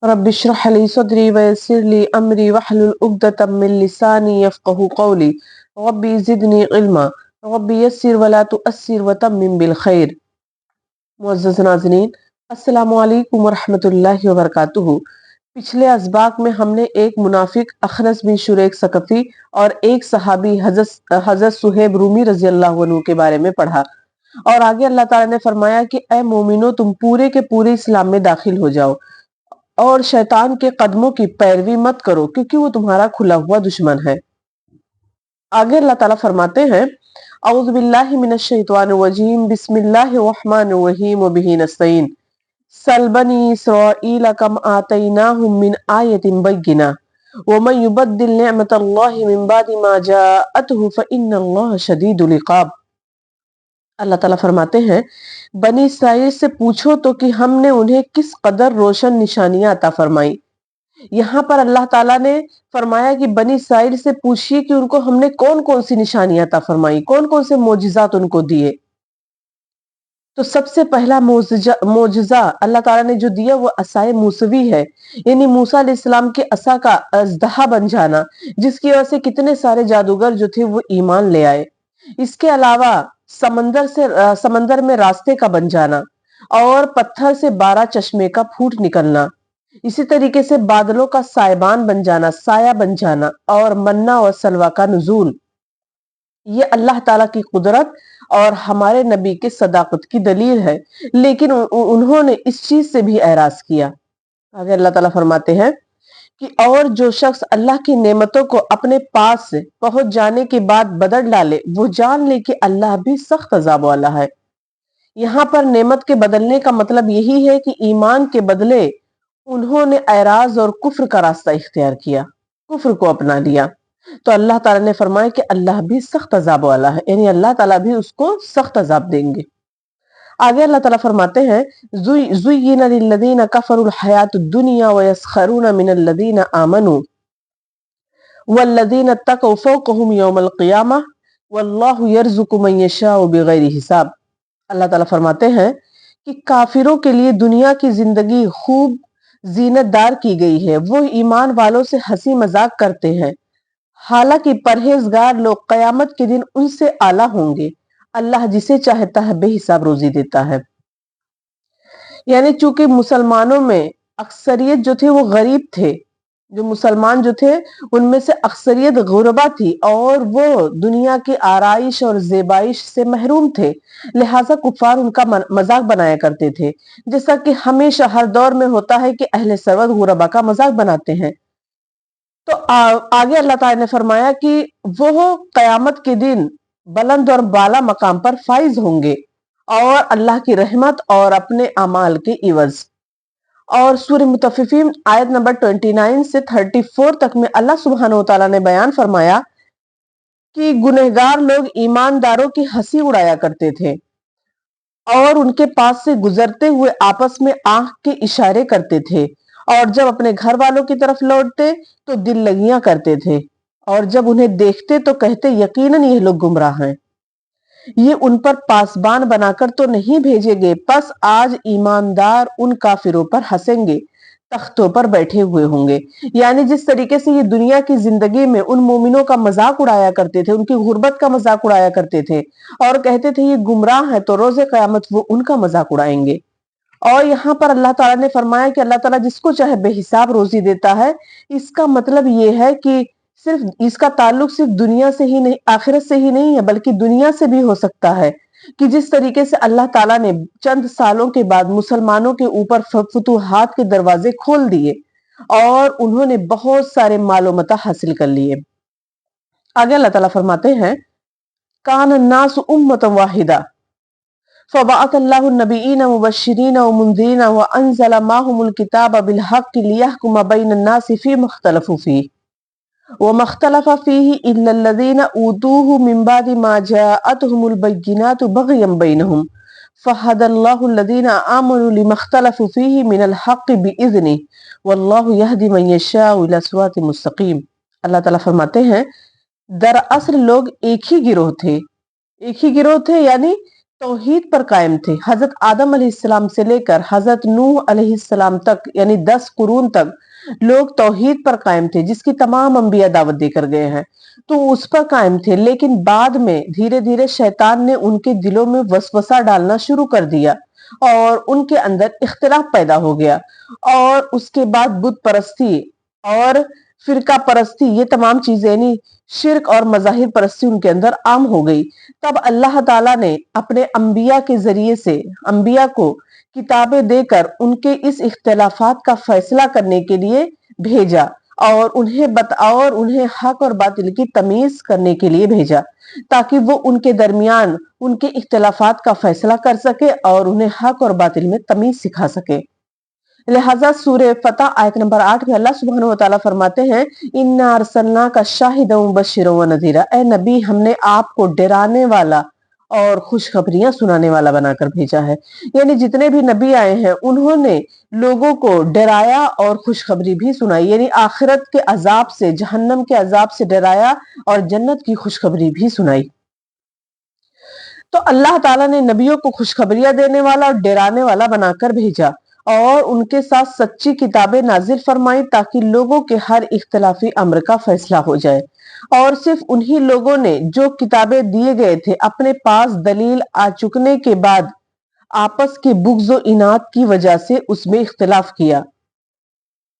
رب اشرح لي صدري ويسر لي امري واحلل عقدة من لساني يفقهوا قولي ربي زدني علما ربي يسر ولا تؤثر وتمم بالخير۔ معزز ناظرین، السلام علیکم ورحمۃ اللہ وبرکاتہ۔ پچھلے اسباق میں ہم نے ایک منافق اخنس بن شریک ثقفی اور ایک صحابی حضرت صہیب رومی رضی اللہ عنہ کے بارے میں پڑھا، اور آگے اللہ تعالیٰ نے فرمایا کہ اے مومنو، تم پورے کے پورے اسلام میں داخل ہو جاؤ اور شیطان کے قدموں کی پیروی مت کرو، کیونکہ وہ تمہارا کھلا ہوا دشمن ہے۔ آگے اللہ تعالیٰ فرماتے ہیں اعوذ باللہ من الشیطان الرجیم بسم اللہ الرحمن الرحیم وبہ نستعین سل بنی اسرائیل کم آتیناہم من آیت بینہ ومن یبدل نعمت اللہ من بعد ما جاءتہ فإن اللہ شدید العقاب۔ اللہ تعالیٰ فرماتے ہیں بنی اسرائیل سے پوچھو تو کہ ہم نے انہیں کس قدر روشن نشانیاں عطا فرمائی۔ یہاں پر اللہ تعالیٰ نے فرمایا کہ بنی اسرائیل سے پوچھئے کہ ان کو ہم نے کون کون سی نشانیاں عطا فرمائی، کون کون سے معجزات ان کو دیے۔ تو سب سے پہلا معجزہ اللہ تعالیٰ نے جو دیا وہ عصائے موسوی ہے، یعنی موسیٰ علیہ السلام کے عصا کا اژدہا بن جانا، جس کی وجہ سے کتنے سارے جادوگر جو تھے وہ ایمان لے آئے۔ اس کے علاوہ سمندر میں راستے کا بن جانا، اور پتھر سے 12 چشمے کا پھوٹ نکلنا، اسی طریقے سے بادلوں کا سائبان بن جانا، سایہ بن جانا، اور منہ اور سلویٰ کا نزول۔ یہ اللہ تعالیٰ کی قدرت اور ہمارے نبی کے صداقت کی دلیل ہے، لیکن انہوں نے اس چیز سے بھی اعراض کیا۔ آگے اللہ تعالیٰ فرماتے ہیں کہ اور جو شخص اللہ کی نعمتوں کو اپنے پاس پہنچ جانے کے بعد بدل ڈالے، وہ جان لے کہ اللہ بھی سخت عذاب والا ہے۔ یہاں پر نعمت کے بدلنے کا مطلب یہی ہے کہ ایمان کے بدلے انہوں نے اعراض اور کفر کا راستہ اختیار کیا، کفر کو اپنا لیا، تو اللہ تعالیٰ نے فرمایا کہ اللہ بھی سخت عذاب والا ہے، یعنی اللہ تعالیٰ بھی اس کو سخت عذاب دیں گے۔ آگے اللہ تعالیٰ فرماتے ہیں زُيِّنَ لِلَّذِينَ كَفَرُوا الْحَيَاةُ الدُّنْيَا وَيَسْخَرُونَ مِنَ الَّذِينَ آمَنُوا وَالَّذِينَ اتَّقَوْا فَوْقَهُمْ يَوْمَ الْقِيَامَةِ وَاللَّهُ يَرْزُقُ مَن يَشَاءُ بِغَيْرِ حساب۔ اللہ تعالیٰ فرماتے ہیں کہ کافروں کے لیے دنیا کی زندگی خوب زینت دار کی گئی ہے، وہ ایمان والوں سے ہنسی مذاق کرتے ہیں، حالانکہ پرہیزگار لوگ قیامت کے دن ان سے اعلیٰ ہوں گے۔ اللہ جسے چاہتا ہے بے حساب روزی دیتا ہے۔ یعنی چونکہ مسلمانوں میں اکثریت جو تھے وہ غریب تھے، جو مسلمان جو تھے ان میں سے اکثریت غربا تھی، اور وہ دنیا کی آرائش اور زیبائش سے محروم تھے، لہٰذا کفار ان کا مذاق بنایا کرتے تھے، جیسا کہ ہمیشہ ہر دور میں ہوتا ہے کہ اہل ثروت غربا کا مذاق بناتے ہیں۔ تو آگے اللہ تعالیٰ نے فرمایا کہ وہ قیامت کے دن بلند اور بالا مقام پر فائز ہوں گے، اور اللہ کی رحمت اور اپنے اعمال کے عوض۔ اور سورہ مطففین آیت نمبر 29 سے 34 تک میں اللہ سبحانہ وتعالیٰ نے بیان فرمایا کہ گنہگار لوگ ایمانداروں کی ہنسی اڑایا کرتے تھے، اور ان کے پاس سے گزرتے ہوئے آپس میں آنکھ کے اشارے کرتے تھے، اور جب اپنے گھر والوں کی طرف لوٹتے تو دل لگیاں کرتے تھے، اور جب انہیں دیکھتے تو کہتے یقیناً یہ لوگ گمراہ ہیں۔ یہ ان پر پاسبان بنا کر تو نہیں بھیجے گئے، پس آج ایماندار ان کافروں پر ہنسیں گے، تختوں پر بیٹھے ہوئے ہوں گے۔ یعنی جس طریقے سے یہ دنیا کی زندگی میں ان مومنوں کا مذاق اڑایا کرتے تھے، ان کی غربت کا مذاق اڑایا کرتے تھے، اور کہتے تھے یہ گمراہ ہیں، تو روز قیامت وہ ان کا مذاق اڑائیں گے۔ اور یہاں پر اللہ تعالیٰ نے فرمایا کہ اللہ تعالیٰ جس کو چاہے بے حساب روزی دیتا ہے۔ اس کا مطلب یہ ہے کہ صرف اس کا تعلق صرف دنیا سے ہی نہیں، آخرت سے ہی نہیں ہے، بلکہ دنیا سے بھی ہو سکتا ہے، کہ جس طریقے سے اللہ تعالیٰ نے چند سالوں کے بعد مسلمانوں کے اوپر فتوحات کے دروازے کھول دیے، اور انہوں نے بہت سارے مال و متاع حاصل کر لیے۔ آگے اللہ تعالیٰ فرماتے ہیں کان الناس امۃ واحدہ فبعث اللہ النبیین مبشرین ومنذرین وانزل معهم الکتاب بالحق لیحکم بین الناس فیما اختلفوا فیہ وما اختلف فیہ الا الذین اوتوہ من بعد ما جاءتهم البینات بغیا بینہم فہدی اللہ الذین آمنوا لما اختلفوا فیہ من الحق بإذنہ واللہ یہدی من یشاء الی صراط مستقیم۔ اللہ تعالیٰ فرماتے ہیں دراصل لوگ ایک ہی گروہ تھے، یعنی توحید پر قائم تھے۔ حضرت آدم علیہ السلام سے لے کر حضرت نوح علیہ السلام تک یعنی 10 قرون تک لوگ توحید پر قائم تھے، جس کی تمام انبیاء دعوت دے کر گئے ہیں، تو اس پر قائم تھے۔ لیکن بعد میں دھیرے دھیرے شیطان نے ان کے دلوں میں وسوسہ ڈالنا شروع کر دیا اور ان کے اندر اختلاف پیدا ہو گیا، اور اس کے بعد بت پرستی اور فرقہ پرستی، یہ تمام چیزیں یعنی شرک اور مظاہر پرستی ان کے اندر عام ہو گئی۔ تب اللہ تعالیٰ نے اپنے انبیاء کے ذریعے سے انبیاء کو کتابیں دے کر ان کے اس اختلافات کا فیصلہ کرنے کے لیے بھیجا، اور انہیں حق اور باطل کی تمیز کرنے کے لیے بھیجا، تاکہ وہ ان کے درمیان ان کے اختلافات کا فیصلہ کر سکے اور انہیں حق اور باطل میں تمیز سکھا سکے۔ لہٰذا سورہ فتح آیت نمبر 8 میں اللہ سبحانہ وتعالیٰ فرماتے ہیں اِنَّا أَرْسَلْنَاكَ شَاهِدًا وَمُبَشِّرًا وَنَذِيرًا، اے نبی ہم نے آپ کو ڈرانے والا اور خوشخبریاں سنانے والا بنا کر بھیجا ہے۔ یعنی جتنے بھی نبی آئے ہیں انہوں نے لوگوں کو ڈرایا اور خوشخبری بھی سنائی، یعنی آخرت کے عذاب سے، جہنم کے عذاب سے ڈرایا اور جنت کی خوشخبری بھی سنائی۔ تو اللہ تعالیٰ نے نبیوں کو خوشخبریاں دینے والا اور ڈرانے والا بنا کر بھیجا، اور ان کے ساتھ سچی کتابیں نازل فرمائی تاکہ لوگوں کے ہر اختلافی امر کا فیصلہ ہو جائے۔ اور صرف انہی لوگوں نے جو کتابیں دیے گئے تھے اپنے پاس دلیل آ چکنے کے بعد آپس کے بغض و عناد کی وجہ سے اس میں اختلاف کیا،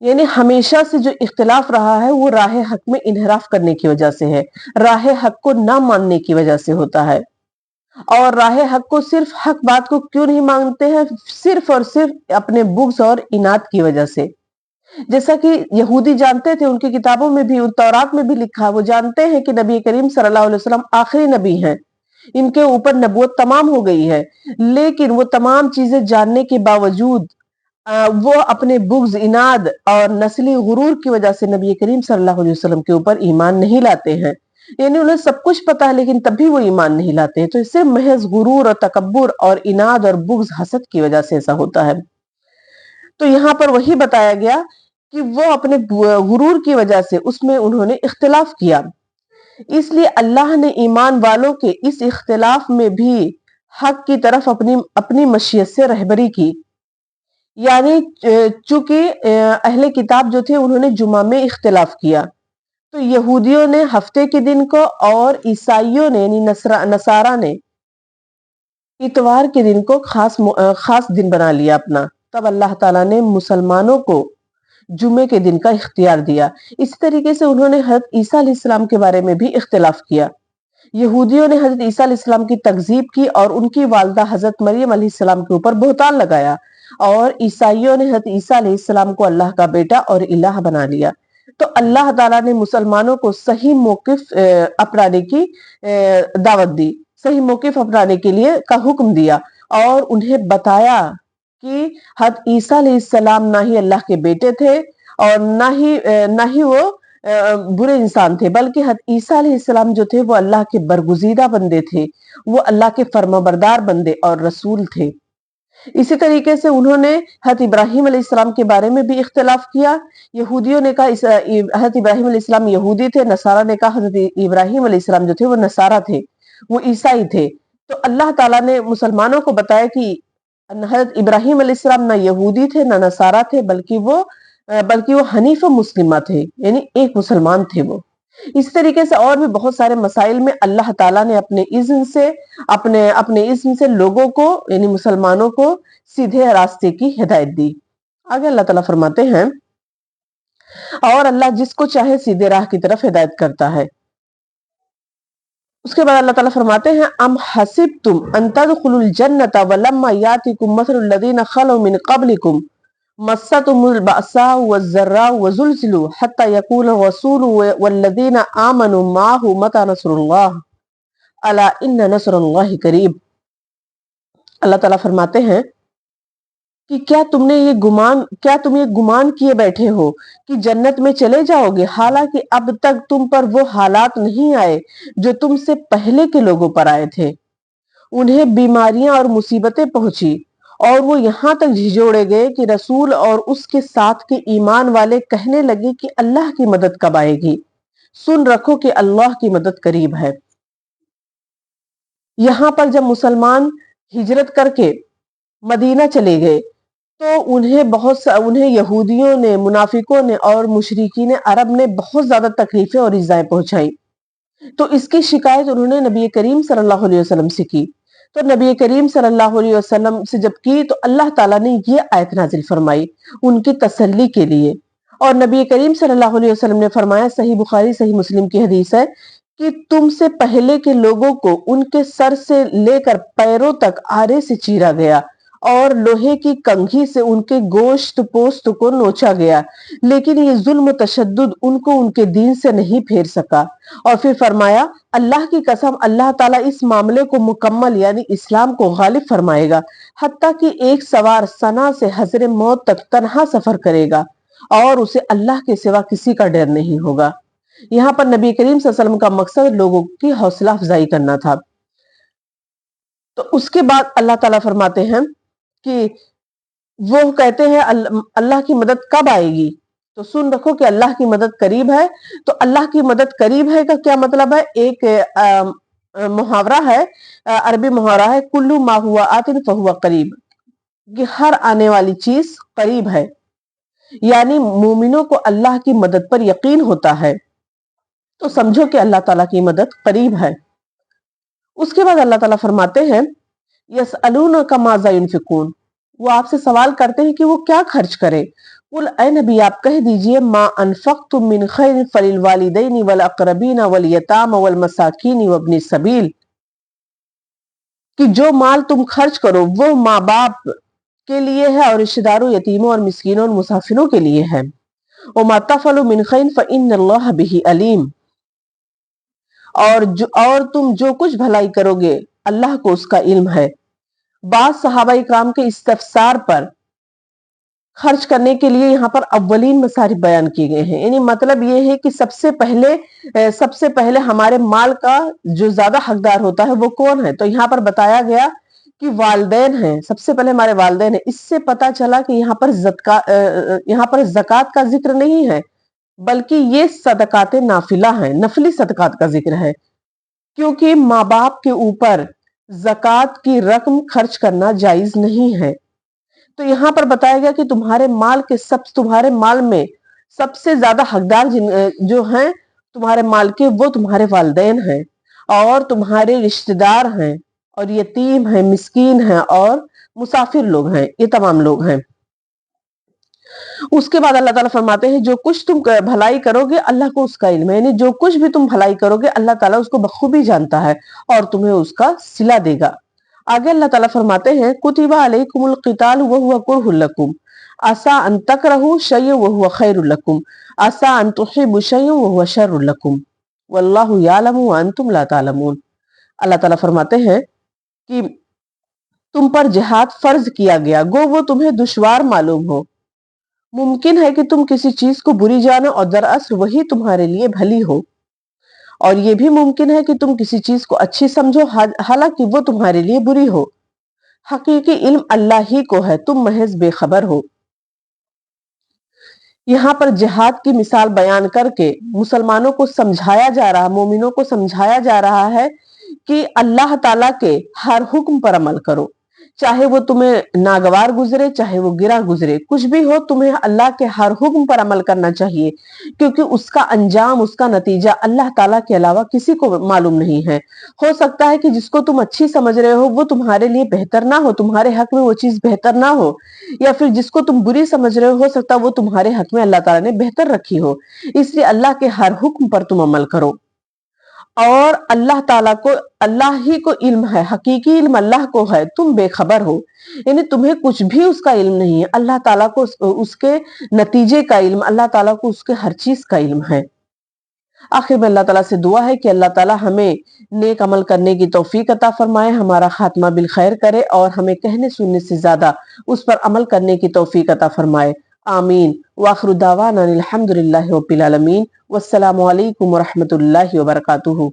یعنی ہمیشہ سے جو اختلاف رہا ہے وہ راہ حق میں انحراف کرنے کی وجہ سے ہے، راہ حق کو نہ ماننے کی وجہ سے ہوتا ہے۔ اور راہ حق کو صرف حق بات کو کیوں نہیں مانتے ہیں؟ صرف اور صرف اپنے بغض اور عناد کی وجہ سے۔ جیسا کہ یہودی جانتے تھے، ان کی کتابوں میں بھی، ان تورات میں بھی لکھا، وہ جانتے ہیں کہ نبی کریم صلی اللہ علیہ وسلم آخری نبی ہیں، ان کے اوپر نبوت تمام ہو گئی ہے، لیکن وہ تمام چیزیں جاننے کے باوجود وہ اپنے بغض، عناد اور نسلی غرور کی وجہ سے نبی کریم صلی اللہ علیہ وسلم کے اوپر ایمان نہیں لاتے ہیں۔ یعنی انہیں سب کچھ پتا ہے لیکن تب بھی وہ ایمان نہیں لاتے ہیں، تو اس سے محض غرور اور تکبر اور عناد اور بغض، حسد کی وجہ سے ایسا ہوتا ہے۔ تو یہاں پر وہی بتایا گیا کہ وہ اپنے غرور کی وجہ سے اس میں انہوں نے اختلاف کیا، اس لیے اللہ نے ایمان والوں کے اس اختلاف میں بھی حق کی طرف اپنی مشیت سے رہبری کی۔ یعنی چونکہ اہل کتاب جو تھے انہوں نے جمعہ میں اختلاف کیا، تو یہودیوں نے ہفتے کے دن کو اور عیسائیوں نے یعنی نصارہ نے اتوار کے دن کو خاص دن بنا لیا اپنا۔ تب اللہ تعالیٰ نے مسلمانوں کو جمعے کے دن کا اختیار دیا۔ اسی طریقے سے انہوں نے حضرت عیسیٰ علیہ السلام کے بارے میں بھی اختلاف کیا۔ یہودیوں نے حضرت عیسیٰ علیہ السلام کی تکذیب کی اور ان کی والدہ حضرت مریم علیہ السلام کے اوپر بہتان لگایا، اور عیسائیوں نے حضرت عیسیٰ علیہ السلام کو اللہ کا بیٹا اور الہ بنا لیا۔ تو اللہ تعالیٰ نے مسلمانوں کو صحیح موقف اپنانے کی دعوت دی، صحیح موقف اپنانے کے لیے کا حکم دیا، اور انہیں بتایا کہ حضرت عیسیٰ علیہ السلام نہ ہی اللہ کے بیٹے تھے اور نہ ہی وہ برے انسان تھے، بلکہ حضرت عیسیٰ علیہ السلام جو تھے وہ اللہ کے برگزیدہ بندے تھے، وہ اللہ کے فرمانبردار بندے اور رسول تھے۔ اسی طریقے سے انہوں نے حضرت ابراہیم علیہ السلام کے بارے میں بھی اختلاف کیا۔ یہودیوں نے کہا حضرت ابراہیم علیہ السلام یہودی تھے، نصارہ نے کہا حضرت ابراہیم علیہ السلام جو تھے وہ نصارہ تھے، وہ عیسائی تھے۔ تو اللہ تعالیٰ نے مسلمانوں کو بتایا کہ حضرت ابراہیم علیہ السلام نہ یہودی تھے نہ نصارہ تھے، بلکہ وہ حنیف و مسلمہ تھے، یعنی ایک مسلمان تھے وہ۔ اس طریقے سے اور بھی بہت سارے مسائل میں اللہ تعالیٰ نے اپنے اذن سے لوگوں کو یعنی مسلمانوں کو سیدھے راستے کی ہدایت دی۔ آگے اللہ تعالیٰ فرماتے ہیں اور اللہ جس کو چاہے سیدھے راہ کی طرف ہدایت کرتا ہے۔ اس کے بعد اللہ تعالیٰ فرماتے ہیں ام حسبتم ان تدخلوا الجنۃ ولما یاتکم مثل الذین خلوا من قبلکم مستهم البأساء والضراء وزلزلوا حتى يقول الرسول والذين آمنوا معه متى نصر الله الا ان نصر الله قریب۔ اللہ تعالیٰ فرماتے ہیں کہ کیا تم یہ گمان کیے بیٹھے ہو کہ جنت میں چلے جاؤ گے، حالانکہ اب تک تم پر وہ حالات نہیں آئے جو تم سے پہلے کے لوگوں پر آئے تھے۔ انہیں بیماریاں اور مصیبتیں پہنچی اور وہ یہاں تک جھنجھوڑے گئے کہ رسول اور اس کے ساتھ کے ایمان والے کہنے لگے کہ اللہ کی مدد کب آئے گی، سن رکھو کہ اللہ کی مدد قریب ہے۔ یہاں پر جب مسلمان ہجرت کر کے مدینہ چلے گئے تو انہیں یہودیوں نے، منافقوں نے اور مشرکین عرب نے بہت زیادہ تکلیفیں اور ایذائیں پہنچائی. تو اس کی شکایت انہوں نے نبی کریم صلی اللہ علیہ وسلم سے کی. تو نبی کریم صلی اللہ علیہ وسلم سے جب کی تو اللہ تعالیٰ نے یہ آیت نازل فرمائی ان کی تسلی کے لیے. اور نبی کریم صلی اللہ علیہ وسلم نے فرمایا، صحیح بخاری صحیح مسلم کی حدیث ہے، کہ تم سے پہلے کے لوگوں کو ان کے سر سے لے کر پیروں تک آرے سے چیرا گیا اور لوہے کی کنگھی سے ان کے گوشت پوست کو نوچا گیا، لیکن یہ ظلم و تشدد ان کو ان کے دین سے نہیں پھیر سکا. اور پھر فرمایا، اللہ کی قسم اللہ تعالیٰ اس معاملے کو مکمل یعنی اسلام کو غالب فرمائے گا، حتیٰ کہ ایک سوار صنعاء سے حضر موت تک تنہا سفر کرے گا اور اسے اللہ کے سوا کسی کا ڈر نہیں ہوگا. یہاں پر نبی کریم صلی اللہ علیہ وسلم کا مقصد لوگوں کی حوصلہ افزائی کرنا تھا. تو اس کے بعد اللہ تعالیٰ فرماتے ہیں کہ وہ کہتے ہیں اللہ کی مدد کب آئے گی؟ تو سن رکھو کہ اللہ کی مدد قریب ہے. تو اللہ کی مدد قریب ہے کا کیا مطلب ہے؟ ایک محاورہ ہے، عربی محاورہ ہے، کلو ما ہوا آتن فہوا قریب، کہ ہر آنے والی چیز قریب ہے، یعنی مومنوں کو اللہ کی مدد پر یقین ہوتا ہے. تو سمجھو کہ اللہ تعالیٰ کی مدد قریب ہے. اس کے بعد اللہ تعالیٰ فرماتے ہیں، یسألونک ماذا ینفقون، وہ آپ سے سوال کرتے ہیں کہ وہ کیا خرچ کرے. قل، اے نبی آپ کہہ دیجئے، ما انفقتم من خیر فللوالدین والاقربین والیتام والمساکین وابن السبیل، کہ جو مال تم خرچ کرو وہ ماں باپ کے لیے ہے اور رشتہ داروں، یتیموں اور مسکینوں اور مسافروں کے لیے ہے. وما تفعلوا من خیر فإن اللہ بہ علیم، اور تم جو کچھ بھلائی کرو گے اللہ کو اس کا علم ہے. بعض صحابہ اکرام کے استفسار پر خرچ کرنے کے لیے یہاں پر اولین مصارف بیان کیے گئے ہیں، یعنی مطلب یہ ہے کہ سب سے پہلے ہمارے مال کا جو زیادہ حقدار ہوتا ہے وہ کون ہے؟ تو یہاں پر بتایا گیا کہ والدین ہیں، سب سے پہلے ہمارے والدین ہیں. اس سے پتا چلا کہ یہاں پر زکوٰۃ کا ذکر نہیں ہے، بلکہ یہ صدقات نافلہ ہیں، نفلی صدقات کا ذکر ہے، کیونکہ ماں باپ کے اوپر زکوٰۃ کی رقم خرچ کرنا جائز نہیں ہے. تو یہاں پر بتایا گیا کہ تمہارے مال میں سب سے زیادہ حقدار جو ہیں تمہارے مال کے، وہ تمہارے والدین ہیں اور تمہارے رشتہ دار ہیں اور یتیم ہیں، مسکین ہیں اور مسافر لوگ ہیں، یہ تمام لوگ ہیں. اس کے بعد اللہ تعالیٰ فرماتے ہیں، جو کچھ تم بھلائی کرو گے اللہ کو اس کا علم ہے، یعنی جو کچھ بھی تم بھلائی کرو گے اللہ تعالیٰ اس کو بخوبی جانتا ہے اور تمہیں اس کا صلہ دے گا. آگے اللہ تعالیٰ فرماتے ہیں، کتب علیکم القتال وہو کرہ لکم عسیٰ ان تکرہوا شیئا وہو خیر لکم عسیٰ ان تحبوا شیئا وہو شر لکم واللہ یعلم وانتم لا تعلمون. اللہ تعالیٰ فرماتے ہیں کہ تم پر جہاد فرض کیا گیا گو وہ تمہیں دشوار معلوم ہو. ممکن ہے کہ تم کسی چیز کو بری جانو اور دراصل وہی تمہارے لیے بھلی ہو، اور یہ بھی ممکن ہے کہ تم کسی چیز کو اچھی سمجھو حالانکہ وہ تمہارے لیے بری ہو. حقیقی علم اللہ ہی کو ہے، تم محض بے خبر ہو. یہاں پر جہاد کی مثال بیان کر کے مسلمانوں کو سمجھایا جا رہا، مومنوں کو سمجھایا جا رہا ہے کہ اللہ تعالیٰ کے ہر حکم پر عمل کرو، چاہے وہ تمہیں ناگوار گزرے چاہے وہ گرا گزرے، کچھ بھی ہو تمہیں اللہ کے ہر حکم پر عمل کرنا چاہیے، کیونکہ اس کا انجام، اس کا نتیجہ اللہ تعالیٰ کے علاوہ کسی کو معلوم نہیں ہے. ہو سکتا ہے کہ جس کو تم اچھی سمجھ رہے ہو وہ تمہارے لیے بہتر نہ ہو، تمہارے حق میں وہ چیز بہتر نہ ہو، یا پھر جس کو تم بری سمجھ رہے ہو سکتا ہے وہ تمہارے حق میں اللہ تعالیٰ نے بہتر رکھی ہو. اس لیے اللہ کے ہر حکم پر تم عمل کرو، اور اللہ تعالیٰ کو، اللہ ہی کو علم ہے، حقیقی علم اللہ کو ہے، تم بے خبر ہو، یعنی تمہیں کچھ بھی اس کا علم نہیں ہے. اللہ تعالیٰ کو اس کے نتیجے کا علم، اللہ تعالیٰ کو اس کے ہر چیز کا علم ہے. آخر میں اللہ تعالیٰ سے دعا ہے کہ اللہ تعالیٰ ہمیں نیک عمل کرنے کی توفیق عطا فرمائے، ہمارا خاتمہ بالخیر کرے اور ہمیں کہنے سننے سے زیادہ اس پر عمل کرنے کی توفیق عطا فرمائے. آمین. وآخر دعوانا الحمد للہ رب العالمین. والسلام علیکم ورحمۃ اللہ وبرکاتہ.